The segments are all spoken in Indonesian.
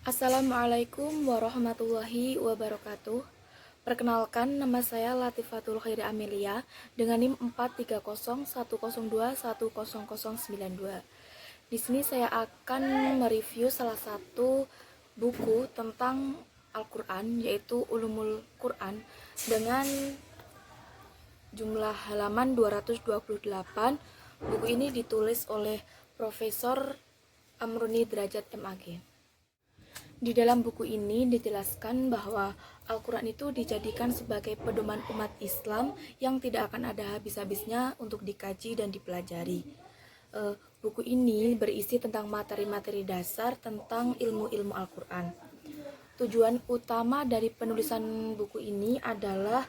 Assalamualaikum warahmatullahi wabarakatuh. Perkenalkan, nama saya Latifatul Khairi Amelia dengan NIM 4301002100092. Di sini saya akan mereview salah satu buku tentang Al-Quran, yaitu Ulumul Quran, dengan jumlah halaman 228. Buku ini ditulis oleh Profesor Amruni Derajat MAG. Di dalam buku ini dijelaskan bahwa Al-Quran itu dijadikan sebagai pedoman umat Islam yang tidak akan ada habis-habisnya untuk dikaji dan dipelajari. Buku ini berisi tentang materi-materi dasar tentang ilmu-ilmu Al-Quran. Tujuan utama dari penulisan buku ini adalah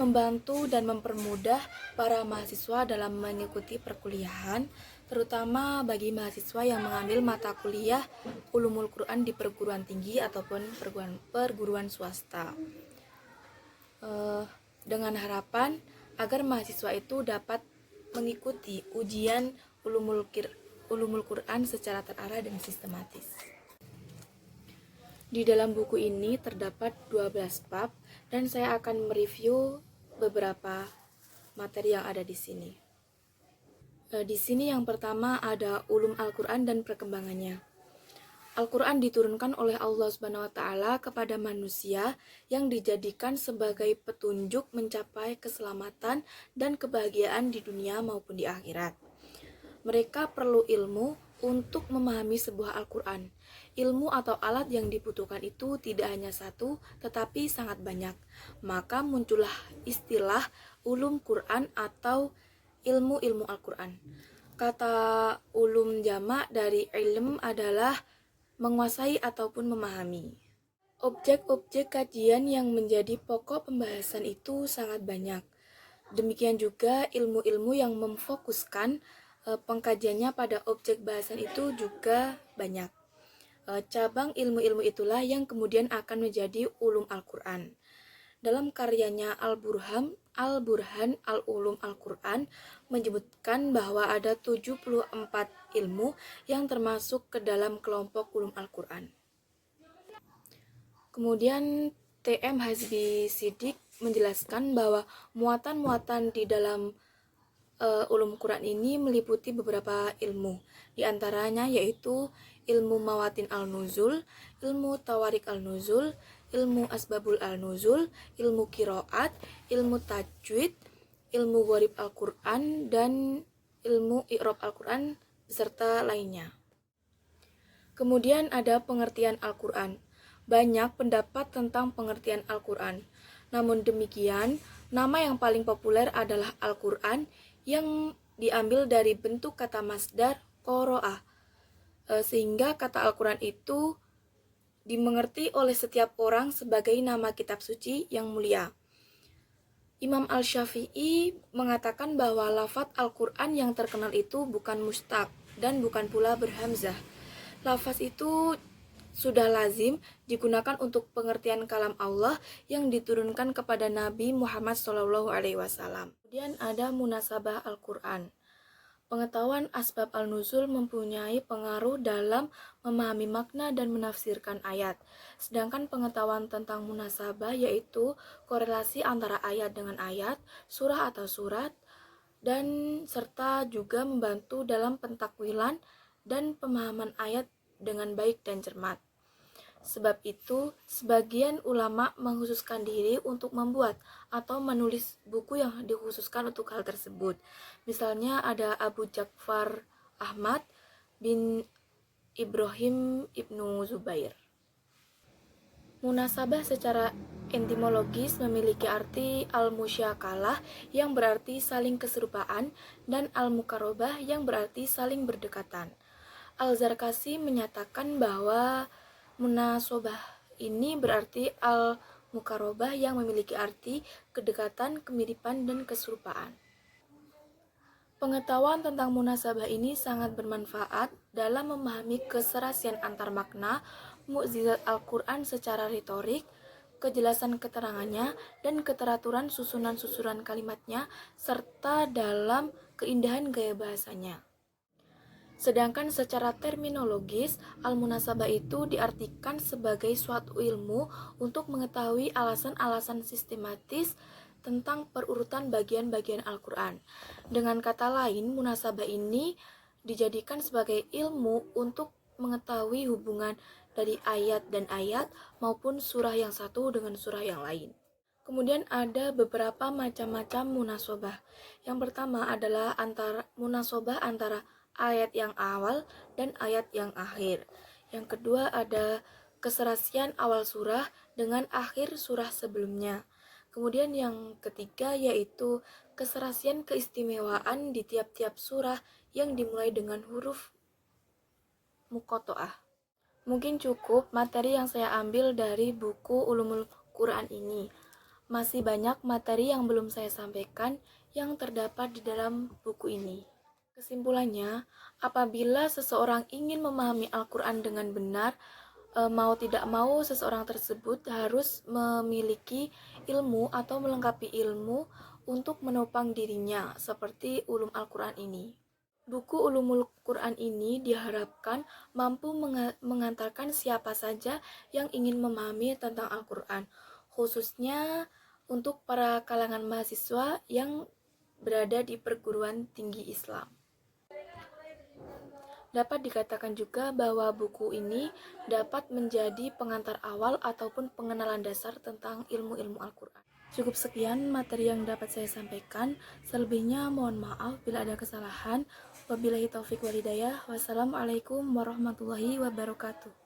membantu dan mempermudah para mahasiswa dalam mengikuti perkuliahan, terutama bagi mahasiswa yang mengambil mata kuliah Ulumul Quran di perguruan tinggi ataupun perguruan swasta. Dengan harapan agar mahasiswa itu dapat mengikuti ujian Ulumul Quran secara terarah dan sistematis. Di dalam buku ini terdapat 12 bab dan saya akan mereview beberapa materi yang ada di sini. Di sini yang pertama ada ulum Al-Quran dan perkembangannya. Al-Quran diturunkan oleh Allah SWT kepada manusia yang dijadikan sebagai petunjuk mencapai keselamatan dan kebahagiaan di dunia maupun di akhirat. Mereka perlu ilmu untuk memahami sebuah Al-Quran. Ilmu atau alat yang dibutuhkan itu tidak hanya satu, tetapi sangat banyak. Maka muncullah istilah ulum Quran atau ilmu-ilmu Al-Quran. Kata ulum jamak dari ilm adalah menguasai ataupun memahami. Objek-objek kajian yang menjadi pokok pembahasan itu sangat banyak. Demikian juga ilmu-ilmu yang memfokuskan pengkajiannya pada objek bahasan itu juga banyak. Cabang ilmu-ilmu itulah yang kemudian akan menjadi ulum Al-Quran. Dalam karyanya Al-Burhan Al-Ulum Al-Quran menyebutkan bahwa ada 74 ilmu yang termasuk ke dalam kelompok ulum Al-Quran. Kemudian TM Hasbi Sidik menjelaskan bahwa muatan-muatan di dalam ulum Quran ini meliputi beberapa ilmu. Di antaranya yaitu ilmu mawatin al-nuzul, ilmu tawarik al-nuzul, ilmu asbabul al-nuzul, ilmu kiroat, ilmu tajwid, ilmu gharib Al-Quran, dan ilmu i'rab Al-Quran beserta lainnya. Kemudian ada pengertian Al-Quran. Banyak pendapat tentang pengertian Al-Quran. Namun demikian, nama yang paling populer adalah Al-Quran yang diambil dari bentuk kata masdar qoro'ah, sehingga kata Al-Quran itu dimengerti oleh setiap orang sebagai nama kitab suci yang mulia. Imam Al-Syafi'i mengatakan bahwa lafadz Al-Quran yang terkenal itu bukan mustaq dan bukan pula berhamzah. Lafaz itu sudah lazim digunakan untuk pengertian kalam Allah yang diturunkan kepada Nabi Muhammad SAW. Kemudian ada munasabah Al-Quran. Pengetahuan asbab al-nuzul mempunyai pengaruh dalam memahami makna dan menafsirkan ayat. Sedangkan pengetahuan tentang munasabah yaitu korelasi antara ayat dengan ayat, surah atau surat, dan serta juga membantu dalam pentakwilan dan pemahaman ayat dengan baik dan cermat. Sebab itu, sebagian ulama mengkhususkan diri untuk membuat atau menulis buku yang dikhususkan untuk hal tersebut. Misalnya ada Abu Ja'far Ahmad bin Ibrahim Ibnu Zubair. Munasabah secara etimologis memiliki arti al-musyakalah yang berarti saling keserupaan dan al-mukarobah yang berarti saling berdekatan. Al-Zarkasi menyatakan bahwa munasabah ini berarti al-mukarobah yang memiliki arti kedekatan, kemiripan, dan keserupaan. Pengetahuan tentang munasabah ini sangat bermanfaat dalam memahami keserasian antar makna, mukjizat Al-Quran secara retorik, kejelasan keterangannya, dan keteraturan susunan-susunan kalimatnya, serta dalam keindahan gaya bahasanya. Sedangkan secara terminologis, al-munasabah itu diartikan sebagai suatu ilmu untuk mengetahui alasan-alasan sistematis tentang perurutan bagian-bagian Al-Quran. Dengan kata lain, munasabah ini dijadikan sebagai ilmu untuk mengetahui hubungan dari ayat dan ayat maupun surah yang satu dengan surah yang lain. Kemudian ada beberapa macam-macam munasobah. Yang pertama adalah munasobah antara ayat yang awal dan ayat yang akhir. Yang kedua ada keserasian awal surah dengan akhir surah sebelumnya. Kemudian yang ketiga yaitu keserasian keistimewaan di tiap-tiap surah yang dimulai dengan huruf muqoto'ah. Mungkin cukup materi yang saya ambil dari buku Ulumul Quran ini. Masih banyak materi yang belum saya sampaikan yang terdapat di dalam buku ini. Kesimpulannya, apabila seseorang ingin memahami Al-Quran dengan benar, mau tidak mau seseorang tersebut harus memiliki ilmu atau melengkapi ilmu untuk menopang dirinya, seperti ulum Al-Quran ini. Buku Ulumul Quran ini diharapkan mampu mengantarkan siapa saja yang ingin memahami tentang Al-Quran, khususnya untuk para kalangan mahasiswa yang berada di perguruan tinggi Islam. Dapat dikatakan juga bahwa buku ini dapat menjadi pengantar awal ataupun pengenalan dasar tentang ilmu-ilmu Al-Quran. Cukup sekian materi yang dapat saya sampaikan. Selebihnya mohon maaf bila ada kesalahan. Wabillahi taufik walhidayah. Wassalamualaikum warahmatullahi wabarakatuh.